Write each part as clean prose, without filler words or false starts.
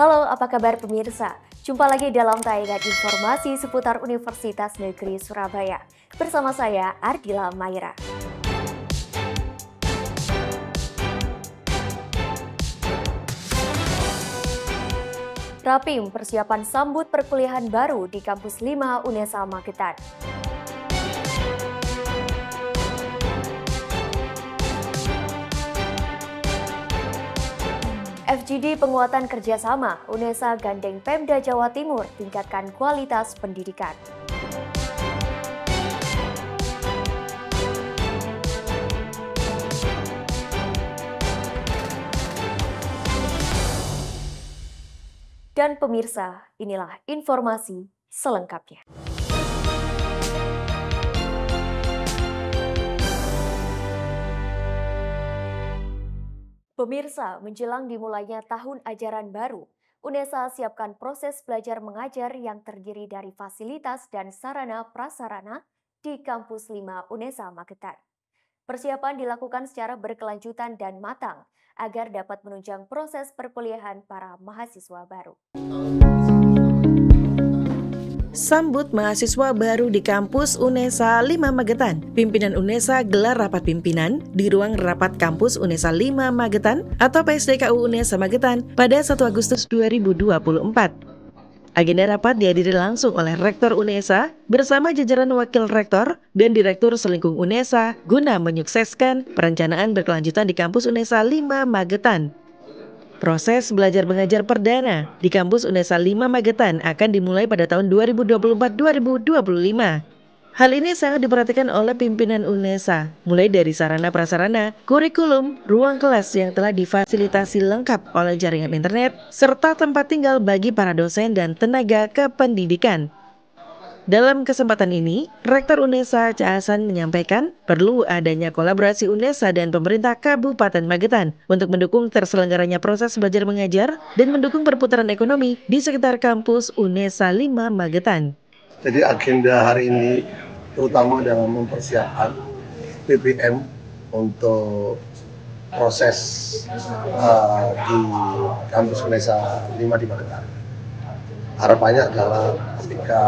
Halo, apa kabar pemirsa? Jumpa lagi dalam tayangan informasi seputar Universitas Negeri Surabaya. Bersama saya, Ardila Maira. Rapim persiapan sambut perkuliahan baru di Kampus 5 Unesa Magetan. FGD penguatan kerjasama, Unesa gandeng Pemda Jawa Timur tingkatkan kualitas pendidikan. Dan pemirsa, inilah informasi selengkapnya. Pemirsa, menjelang dimulainya tahun ajaran baru, Unesa siapkan proses belajar mengajar yang terdiri dari fasilitas dan sarana prasarana di Kampus 5 Unesa Magetan. Persiapan dilakukan secara berkelanjutan dan matang agar dapat menunjang proses perkuliahan para mahasiswa baru. Sambut mahasiswa baru di Kampus Unesa 5 Magetan. Pimpinan Unesa gelar rapat pimpinan di ruang rapat Kampus Unesa 5 Magetan atau PSDKU Unesa Magetan pada 1 Agustus 2024. Agenda rapat dihadiri langsung oleh Rektor Unesa bersama jajaran Wakil Rektor dan Direktur Selingkung Unesa guna menyukseskan perencanaan berkelanjutan di Kampus Unesa 5 Magetan. Proses belajar mengajar perdana di Kampus Unesa 5 Magetan akan dimulai pada tahun 2024-2025. Hal ini sangat diperhatikan oleh pimpinan Unesa, mulai dari sarana prasarana, kurikulum, ruang kelas yang telah difasilitasi lengkap oleh jaringan internet, serta tempat tinggal bagi para dosen dan tenaga kependidikan. Dalam kesempatan ini, Rektor Unesa Ca Hasan menyampaikan perlu adanya kolaborasi Unesa dan pemerintah Kabupaten Magetan untuk mendukung terselenggaranya proses belajar mengajar dan mendukung perputaran ekonomi di sekitar kampus Unesa 5 Magetan. Jadi agenda hari ini terutama dalam mempersiapkan PPM untuk proses di kampus Unesa 5 di Magetan. Harapannya adalah ketika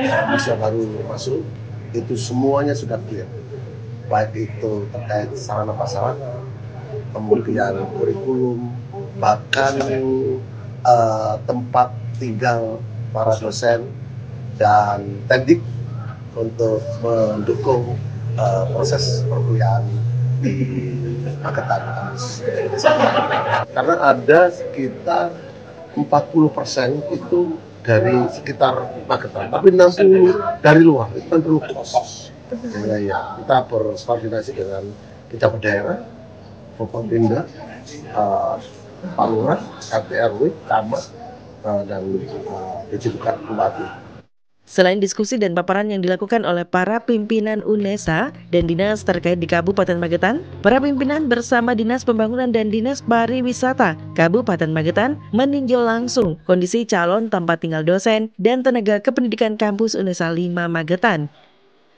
mahasiswa baru masuk, itu semuanya sudah clear. Baik itu terkait sarana prasarana, kemudian kurikulum, bahkan tempat tinggal para dosen dan teknik untuk mendukung proses perkuliahan di Magetan. Karena ada sekitar 40% itu dari sekitar Magetan, tapi 60 dari luar, itu kan perlu kos. Ya, kita berkoordinasi dengan pejabat daerah, Forkopimda, Pak Lurah, RT RW, Camat, dan dijudukan Bupati. Selain diskusi dan paparan yang dilakukan oleh para pimpinan Unesa dan dinas terkait di Kabupaten Magetan, para pimpinan bersama Dinas Pembangunan dan Dinas Pariwisata Kabupaten Magetan meninjau langsung kondisi calon tempat tinggal dosen dan tenaga kependidikan kampus Unesa 5 Magetan.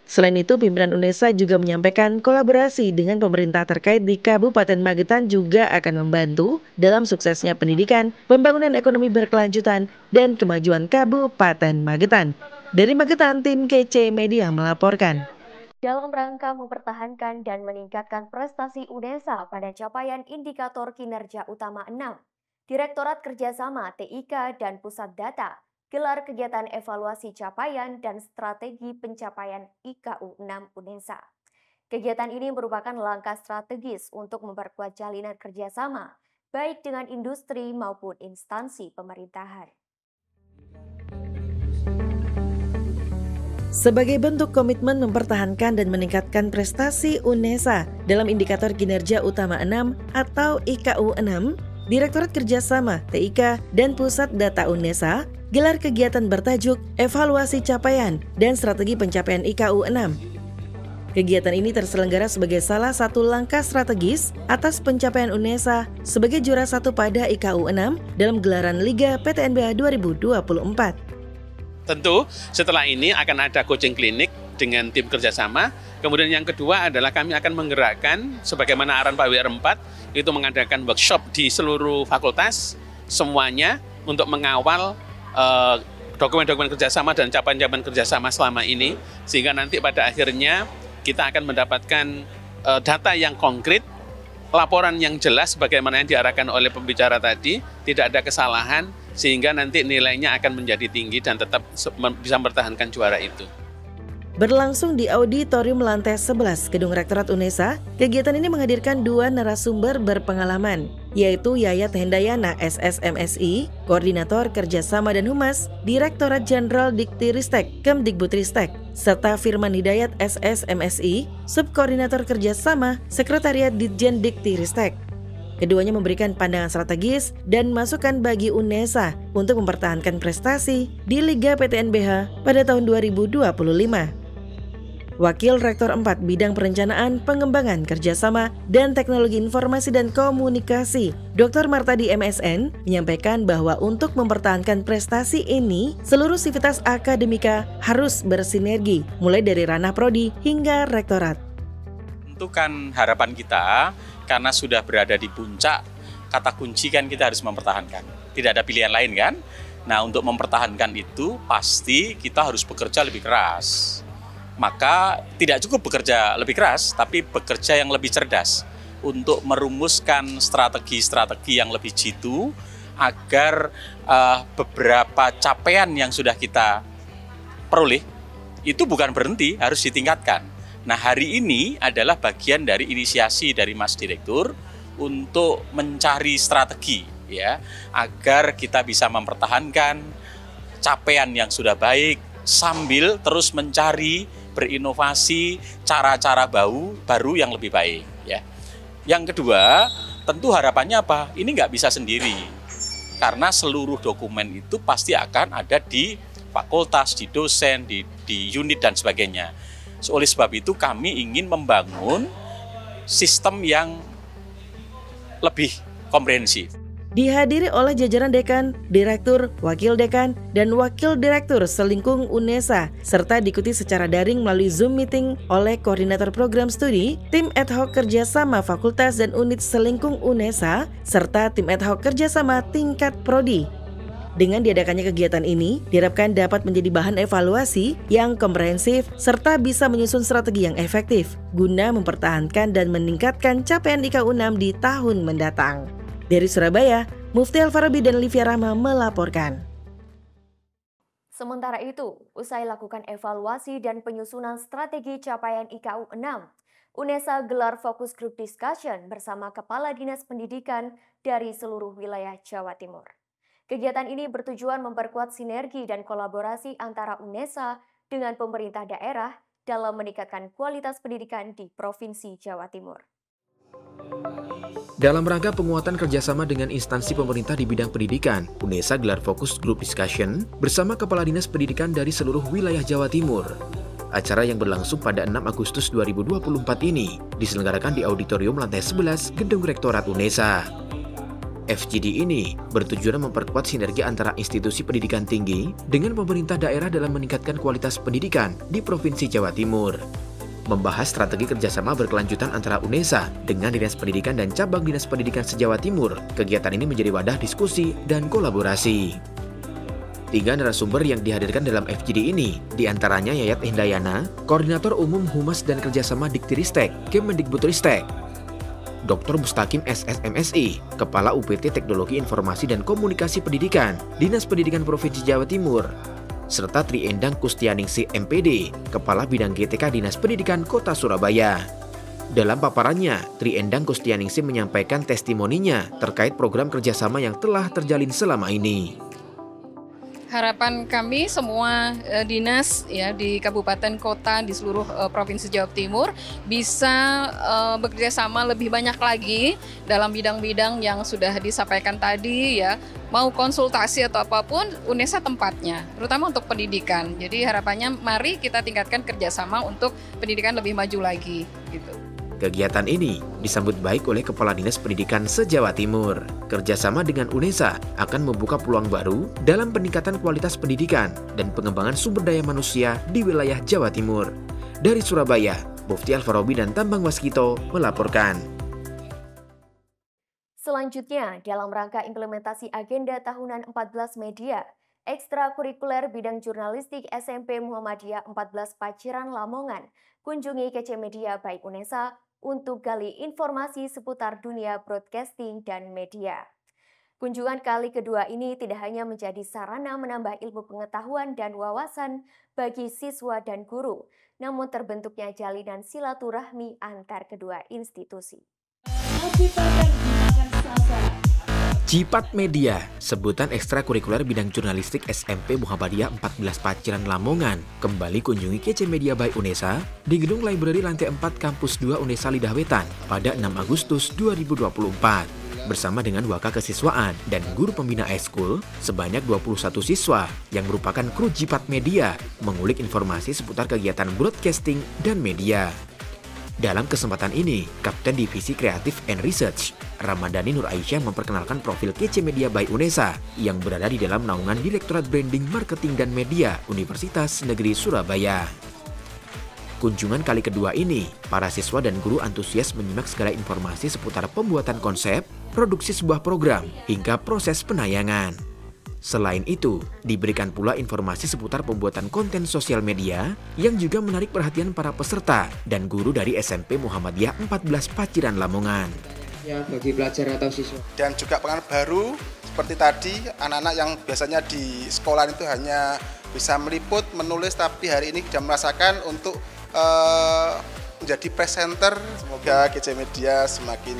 Selain itu, pimpinan Unesa juga menyampaikan kolaborasi dengan pemerintah terkait di Kabupaten Magetan juga akan membantu dalam suksesnya pendidikan, pembangunan ekonomi berkelanjutan, dan kemajuan Kabupaten Magetan. Dari Magetan, tim KC Media melaporkan. Dalam rangka mempertahankan dan meningkatkan prestasi Unesa pada capaian indikator kinerja utama 6, Direktorat Kerjasama TIK dan Pusat Data gelar kegiatan evaluasi capaian dan strategi pencapaian IKU 6 Unesa. Kegiatan ini merupakan langkah strategis untuk memperkuat jalinan kerjasama, baik dengan industri maupun instansi pemerintahan. Sebagai bentuk komitmen mempertahankan dan meningkatkan prestasi Unesa dalam indikator kinerja utama 6 atau IKU 6, Direktorat Kerjasama TIK dan Pusat Data Unesa gelar kegiatan bertajuk Evaluasi Capaian dan Strategi Pencapaian IKU 6. Kegiatan ini terselenggara sebagai salah satu langkah strategis atas pencapaian Unesa sebagai juara satu pada IKU 6 dalam gelaran Liga PTNBH 2024. Tentu setelah ini akan ada coaching klinik dengan tim kerjasama. Kemudian yang kedua adalah kami akan menggerakkan sebagaimana arahan Pak WR 4 itu mengadakan workshop di seluruh fakultas semuanya untuk mengawal dokumen-dokumen kerjasama dan capaian-capaian kerjasama selama ini, sehingga nanti pada akhirnya kita akan mendapatkan data yang konkret, laporan yang jelas bagaimana yang diarahkan oleh pembicara tadi, tidak ada kesalahan, sehingga nanti nilainya akan menjadi tinggi dan tetap bisa mempertahankan juara itu. Berlangsung di auditorium lantai 11 Gedung Rektorat UNESA, kegiatan ini menghadirkan 2 narasumber berpengalaman, yaitu Yayat Hendayana, SSMSI, Koordinator Kerjasama dan Humas, Direktorat Jenderal Diktiristek, Kemdikbudristek, serta Firman Hidayat, SSMSI, Subkoordinator Kerjasama, Sekretariat Ditjen Diktiristek. Keduanya memberikan pandangan strategis dan masukan bagi UNESA untuk mempertahankan prestasi di Liga PTNBH pada tahun 2025. Wakil Rektor 4 Bidang Perencanaan, Pengembangan Kerjasama, dan Teknologi Informasi dan Komunikasi, Dr. Martadi MSN, menyampaikan bahwa untuk mempertahankan prestasi ini, seluruh sivitas akademika harus bersinergi, mulai dari ranah prodi hingga rektorat. Itu kan harapan kita, karena sudah berada di puncak, kata kunci kan kita harus mempertahankan. Tidak ada pilihan lain kan? Nah, untuk mempertahankan itu, pasti kita harus bekerja lebih keras. Maka tidak cukup bekerja lebih keras, tapi bekerja yang lebih cerdas untuk merumuskan strategi-strategi yang lebih jitu agar beberapa capaian yang sudah kita peroleh itu bukan berhenti, harus ditingkatkan. Nah, hari ini adalah bagian dari inisiasi dari Mas Direktur untuk mencari strategi ya, agar kita bisa mempertahankan capaian yang sudah baik sambil terus mencari berinovasi cara-cara baru yang lebih baik ya. Yang kedua, tentu harapannya apa? Ini nggak bisa sendiri, karena seluruh dokumen itu pasti akan ada di fakultas, di dosen, di unit dan sebagainya. Oleh sebab itu kami ingin membangun sistem yang lebih komprehensif. Dihadiri oleh jajaran dekan, direktur, wakil dekan, dan wakil direktur selingkung UNESA, serta diikuti secara daring melalui Zoom meeting oleh koordinator program studi, tim ad hoc kerjasama fakultas dan unit selingkung UNESA, serta tim ad hoc kerjasama tingkat prodi. Dengan diadakannya kegiatan ini, diharapkan dapat menjadi bahan evaluasi yang komprehensif serta bisa menyusun strategi yang efektif guna mempertahankan dan meningkatkan capaian IKU 6 di tahun mendatang. Dari Surabaya, Mufti Al-Farabi dan Livia Rahma melaporkan. Sementara itu, usai lakukan evaluasi dan penyusunan strategi capaian IKU 6, UNESA gelar fokus group discussion bersama Kepala Dinas Pendidikan dari seluruh wilayah Jawa Timur. Kegiatan ini bertujuan memperkuat sinergi dan kolaborasi antara UNESA dengan pemerintah daerah dalam meningkatkan kualitas pendidikan di Provinsi Jawa Timur. Dalam rangka penguatan kerjasama dengan instansi pemerintah di bidang pendidikan, UNESA gelar fokus group discussion bersama Kepala Dinas Pendidikan dari seluruh wilayah Jawa Timur. Acara yang berlangsung pada 6 Agustus 2024 ini diselenggarakan di auditorium lantai 11 Gedung Rektorat UNESA. FGD ini bertujuan memperkuat sinergi antara institusi pendidikan tinggi dengan pemerintah daerah dalam meningkatkan kualitas pendidikan di Provinsi Jawa Timur. Membahas strategi kerjasama berkelanjutan antara UNESA dengan Dinas Pendidikan dan Cabang Dinas Pendidikan se-Jawa Timur, kegiatan ini menjadi wadah diskusi dan kolaborasi. 3 narasumber yang dihadirkan dalam FGD ini, diantaranya Yayat Hendayana, Koordinator Umum Humas dan Kerjasama Diktiristek, Kemdikbudristek, Dr. Mustaqim SSMSI, Kepala UPT Teknologi Informasi dan Komunikasi Pendidikan, Dinas Pendidikan Provinsi Jawa Timur, serta Tri Endang Kustianingsih MPD, Kepala Bidang GTK Dinas Pendidikan Kota Surabaya. Dalam paparannya, Tri Endang Kustianingsih menyampaikan testimoninya terkait program kerjasama yang telah terjalin selama ini. Harapan kami semua dinas ya di kabupaten kota di seluruh Provinsi Jawa Timur bisa bekerja sama lebih banyak lagi dalam bidang-bidang yang sudah disampaikan tadi ya. Mau konsultasi atau apapun, UNESA tempatnya, terutama untuk pendidikan. Jadi harapannya mari kita tingkatkan kerjasama untuk pendidikan lebih maju lagi gitu. Kegiatan ini disambut baik oleh Kepala Dinas Pendidikan se-Jawa Timur. Kerjasama dengan UNESA akan membuka peluang baru dalam peningkatan kualitas pendidikan dan pengembangan sumber daya manusia di wilayah Jawa Timur. Dari Surabaya, Mufti Al-Farabi dan Tambang Waskito melaporkan. Selanjutnya, dalam rangka implementasi agenda tahunan 14 media, ekstrakurikuler bidang jurnalistik SMP Muhammadiyah 14 Paciran Lamongan, kunjungi KC Media by UNESA untuk gali informasi seputar dunia broadcasting dan media. Kunjungan kali kedua ini tidak hanya menjadi sarana menambah ilmu pengetahuan dan wawasan bagi siswa dan guru, namun terbentuknya jalinan silaturahmi antar kedua institusi. Jipat Media, sebutan ekstrakurikuler bidang jurnalistik SMP Muhammadiyah 14 Paciran Lamongan, kembali kunjungi KC Media by UNESA di Gedung Library Lantai 4 Kampus 2 UNESA Lidah Wetan pada 6 Agustus 2024. Bersama dengan waka kesiswaan dan guru pembina eskul, sebanyak 21 siswa yang merupakan kru Jipat Media mengulik informasi seputar kegiatan broadcasting dan media. Dalam kesempatan ini, Kapten Divisi Kreatif and Research, Ramadhani Nur Aisyah memperkenalkan profil KC Media by UNESA yang berada di dalam naungan Direktorat Branding, Marketing, dan Media Universitas Negeri Surabaya. Kunjungan kali kedua ini, para siswa dan guru antusias menyimak segala informasi seputar pembuatan konsep, produksi sebuah program, hingga proses penayangan. Selain itu, diberikan pula informasi seputar pembuatan konten sosial media yang juga menarik perhatian para peserta dan guru dari SMP Muhammadiyah 14 Paciran Lamongan. Ya, bagi pelajar atau siswa. Dan juga pengalaman baru seperti tadi, anak-anak yang biasanya di sekolah itu hanya bisa meliput, menulis, tapi hari ini sudah merasakan untuk menjadi presenter. Semoga KC Media semakin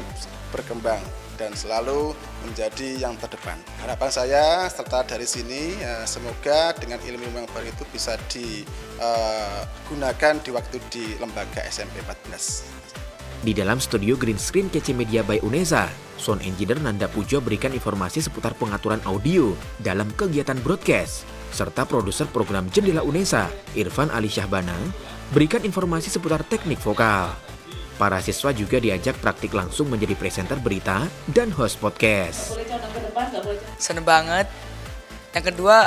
berkembang dan selalu menjadi yang terdepan. Harapan saya serta dari sini semoga dengan ilmu yang baru itu bisa digunakan di waktu di lembaga SMP 14. Di dalam studio green screen KC Media by UNESA, sound engineer Nanda Pujo berikan informasi seputar pengaturan audio dalam kegiatan broadcast, serta produser program Jendela UNESA, Irfan Ali Syahbana, berikan informasi seputar teknik vokal. Para siswa juga diajak praktik langsung menjadi presenter berita dan host podcast. Seneng banget. Yang kedua,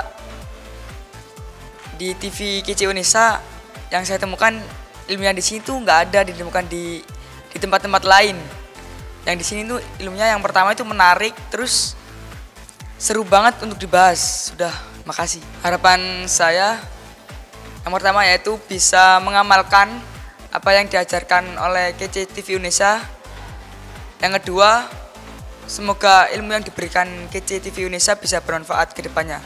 di TV KC UNESA yang saya temukan ilmunya di sini tuh nggak ada ditemukan di tempat-tempat lain. Yang di sini tuh ilmunya yang pertama itu menarik, terus seru banget untuk dibahas. Sudah, makasih. Harapan saya yang pertama yaitu bisa mengamalkan apa yang diajarkan oleh KC TV UNESA. Yang kedua, semoga ilmu yang diberikan KC TV UNESA bisa bermanfaat ke depannya.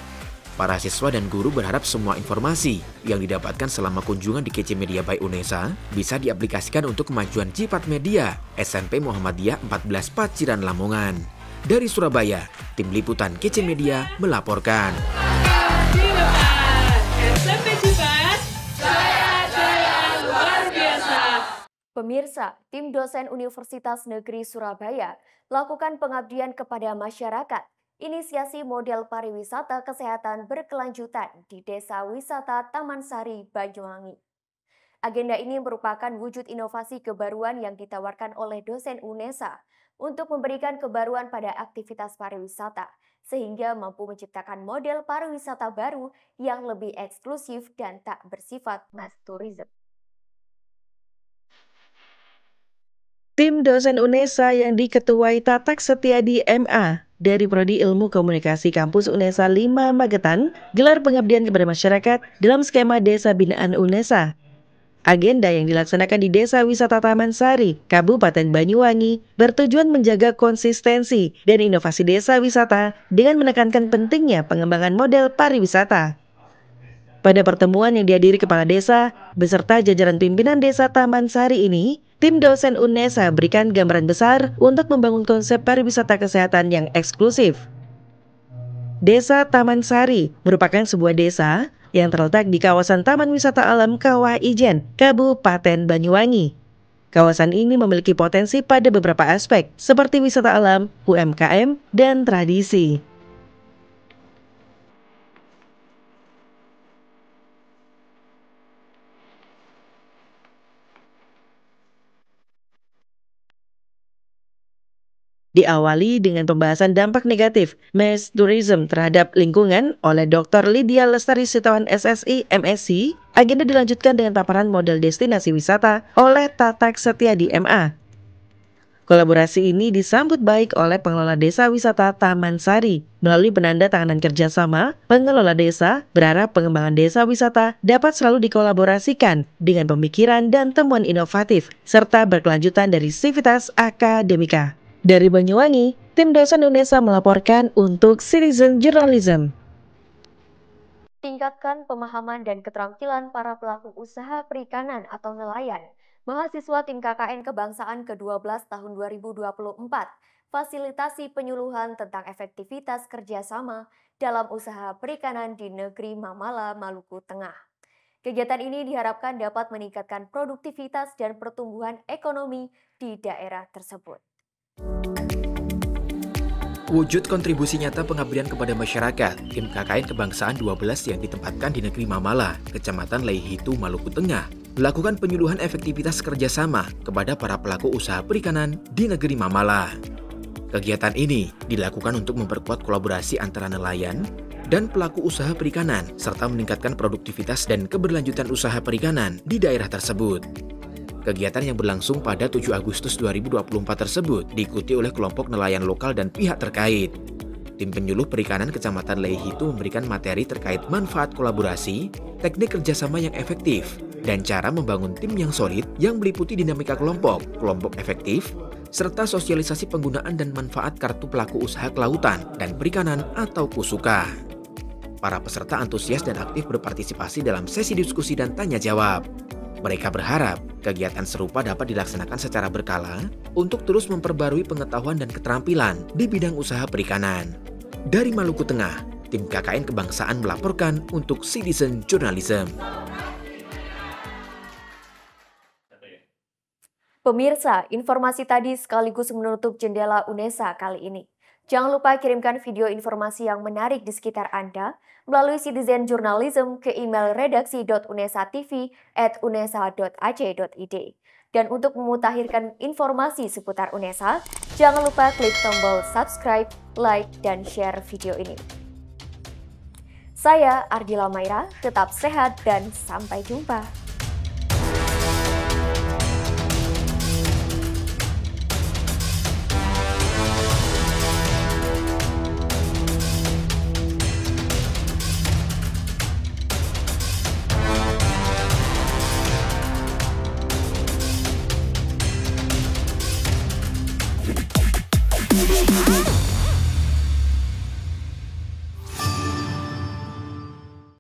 Para siswa dan guru berharap semua informasi yang didapatkan selama kunjungan di KC Media by UNESA bisa diaplikasikan untuk kemajuan Jipat Media SMP Muhammadiyah 14 Paciran Lamongan. Dari Surabaya, tim liputan KC Media melaporkan. Pemirsa, tim dosen Universitas Negeri Surabaya lakukan pengabdian kepada masyarakat, inisiasi model pariwisata kesehatan berkelanjutan di Desa Wisata Taman Sari, Banyuwangi. Agenda ini merupakan wujud inovasi kebaruan yang ditawarkan oleh dosen UNESA untuk memberikan kebaruan pada aktivitas pariwisata, sehingga mampu menciptakan model pariwisata baru yang lebih eksklusif dan tak bersifat mass tourism. Tim dosen UNESA yang diketuai Tatak Setiadi MA dari Prodi Ilmu Komunikasi Kampus UNESA 5 Magetan gelar pengabdian kepada masyarakat dalam skema Desa Binaan UNESA. Agenda yang dilaksanakan di Desa Wisata Taman Sari, Kabupaten Banyuwangi, bertujuan menjaga konsistensi dan inovasi desa wisata dengan menekankan pentingnya pengembangan model pariwisata. Pada pertemuan yang dihadiri kepala desa beserta jajaran pimpinan Desa Taman Sari ini, tim dosen UNESA berikan gambaran besar untuk membangun konsep pariwisata kesehatan yang eksklusif. Desa Taman Sari merupakan sebuah desa yang terletak di kawasan Taman Wisata Alam Kawah Ijen, Kabupaten Banyuwangi. Kawasan ini memiliki potensi pada beberapa aspek seperti wisata alam, UMKM, dan tradisi. Diawali dengan pembahasan dampak negatif mass tourism terhadap lingkungan oleh Dr. Lydia Lestari Sitawan SSI MSc, agenda dilanjutkan dengan paparan model destinasi wisata oleh Tatak Setiadi MA. Kolaborasi ini disambut baik oleh pengelola desa wisata Taman Sari. Melalui penanda tanganan kerjasama, pengelola desa berharap pengembangan desa wisata dapat selalu dikolaborasikan dengan pemikiran dan temuan inovatif, serta berkelanjutan dari sivitas akademika. Dari Banyuwangi, tim dosen UNESA melaporkan untuk Citizen Journalism. Tingkatkan pemahaman dan keterampilan para pelaku usaha perikanan atau nelayan. Mahasiswa tim KKN Kebangsaan ke-12 tahun 2024 fasilitasi penyuluhan tentang efektivitas kerjasama dalam usaha perikanan di negeri Mamala, Maluku Tengah. Kegiatan ini diharapkan dapat meningkatkan produktivitas dan pertumbuhan ekonomi di daerah tersebut. Wujud kontribusi nyata pengabdian kepada masyarakat, tim KKN Kebangsaan 12 yang ditempatkan di negeri Mamala, Kecamatan Leihitu, Maluku Tengah, melakukan penyuluhan efektivitas kerjasama kepada para pelaku usaha perikanan di negeri Mamala. Kegiatan ini dilakukan untuk memperkuat kolaborasi antara nelayan dan pelaku usaha perikanan, serta meningkatkan produktivitas dan keberlanjutan usaha perikanan di daerah tersebut. Kegiatan yang berlangsung pada 7 Agustus 2024 tersebut diikuti oleh kelompok nelayan lokal dan pihak terkait. Tim penyuluh perikanan Kecamatan Leihitu memberikan materi terkait manfaat kolaborasi, teknik kerjasama yang efektif, dan cara membangun tim yang solid yang meliputi dinamika kelompok efektif, serta sosialisasi penggunaan dan manfaat kartu pelaku usaha kelautan dan perikanan atau KUSUKA. Para peserta antusias dan aktif berpartisipasi dalam sesi diskusi dan tanya jawab. Mereka berharap kegiatan serupa dapat dilaksanakan secara berkala untuk terus memperbarui pengetahuan dan keterampilan di bidang usaha perikanan. Dari Maluku Tengah, tim KKN Kebangsaan melaporkan untuk Citizen Journalism. Pemirsa, informasi tadi sekaligus menutup jendela UNESA kali ini. Jangan lupa kirimkan video informasi yang menarik di sekitar Anda melalui Citizen Journalism ke email redaksi.unesa.tv@unesa.ac.id. Dan untuk memutakhirkan informasi seputar UNESA, jangan lupa klik tombol subscribe, like, dan share video ini. Saya Ardila Maira, tetap sehat dan sampai jumpa.